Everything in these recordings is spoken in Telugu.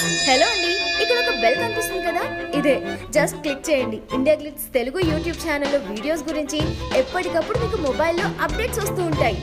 హలో అండి, ఇక్కడ ఒక బెల్ కనిపిస్తుంది కదా, ఇదే జస్ట్ క్లిక్ చేయండి. ఇండియా గ్లిట్స్ తెలుగు యూట్యూబ్ ఛానల్లో వీడియోస్ గురించి ఎప్పటికప్పుడు మీకు మొబైల్లో అప్డేట్స్ వస్తూ ఉంటాయి.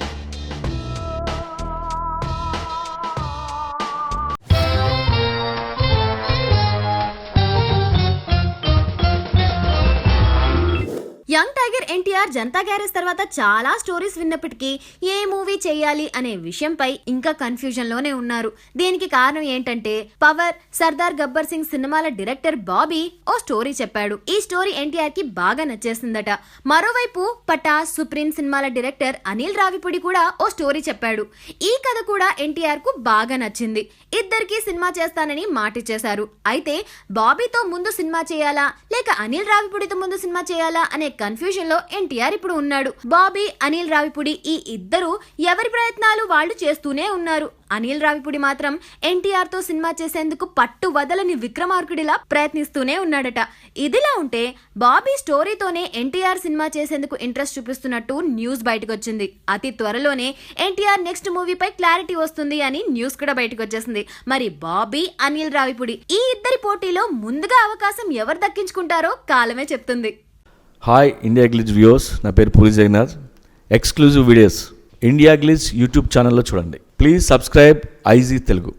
Young tiger NTR Janata garage తర్వాత చాలా స్టోరీస్ విన్నప్పటికీ ఏ మూవీ చేయాలి అనే విషయంపై ఇంకా కన్ఫ్యూజన్ లోనే ఉన్నారు. దీనికి కారణం ఏంటంటే పవర్, సర్దార్ గబ్బర్ సింగ్ సినిమాల డైరెక్టర్ బాబీ ఓ స్టోరీ చెప్పాడు. ఈ స్టోరీ ఎన్టీఆర్ కి బాగా నచ్చేసిందట. మరోవైపు పటాస్, సుప్రీం సినిమాల డైరెక్టర్ అనిల్ రావిపూడి కూడా ఓ స్టోరీ చెప్పాడు. ఈ కథ కూడా ఎన్టీఆర్ కు బాగా నచ్చింది. ఇద్దరికి సినిమా చేస్తానని మాటిచ్చేశారు. అయితే బాబీతో ముందు సినిమా చేయాలా లేక అనిల్ రావిపూడితో ముందు సినిమా చేయాలా అనే కన్ఫ్యూజన్ లో ఎన్టీఆర్ ఇప్పుడు ఉన్నాడు. బాబీ, అనిల్ రావిపూడి ఈ ఇద్దరు ఎవరి ప్రయత్నాలు వాళ్ళు చేస్తూనే ఉన్నారు. అనిల్ రావిపూడి మాత్రం ఎన్టీఆర్ తో సినిమా చేసేందుకు పట్టు వదలని విక్రమార్కుడిలా ప్రయత్నిస్తూనే ఉన్నాడట. ఇదిలా ఉంటే బాబీ స్టోరీతోనే ఎన్టీఆర్ సినిమా చేసేందుకు ఇంట్రెస్ట్ చూపిస్తున్నట్టు న్యూస్ బయటకు వచ్చింది. అతి త్వరలోనే ఎన్టీఆర్ నెక్స్ట్ మూవీపై క్లారిటీ వస్తుంది అని న్యూస్ కూడా బయటకు వచ్చేసింది. మరి బాబీ, అనిల్ రావిపూడి ఈ ఇద్దరి పోటీలో ముందుగా అవకాశం ఎవరు దక్కించుకుంటారో కాలమే చెప్తుంది. హాయ్ ఇండియా గ్లిట్స్ వ్యూవర్స్, నా పేరు Puri Jagannath. Exclusive videos India Glitz YouTube ఛానల్లో చూడండి. Please subscribe IG Telugu.